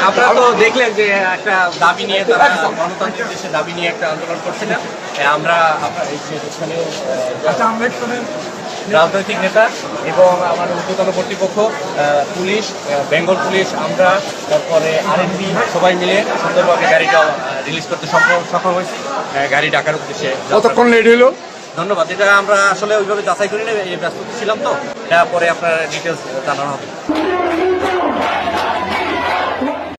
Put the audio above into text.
আপনারা তো দেখলেন যে একটা দাবি নিয়ে তারা গণতান্ত্রিক দেশে দাবি নিয়ে একটা আন্দোলন করছিলেন। আমরা স্থানীয় রাজনৈতিক নেতা এবং আমার ঊর্ধ্বতন কর্তৃপক্ষ, পুলিশ, বেঙ্গল পুলিশ, আমরা তারপরে আরএনবি সবাই মিলে সুন্দরভাবে গাড়িটা রিলিজ করতে সক্ষম হয়েছি গাড়ি ডাকার উদ্দেশ্যে। কতক্ষণ লেট হলো? ধন্যবাদ। এটা আমরা আসলে ওইভাবে যাচাই করি না, ব্যস্ত ছিলাম তো, এটা পরে আপনার ডিটেলস জানানো হবে।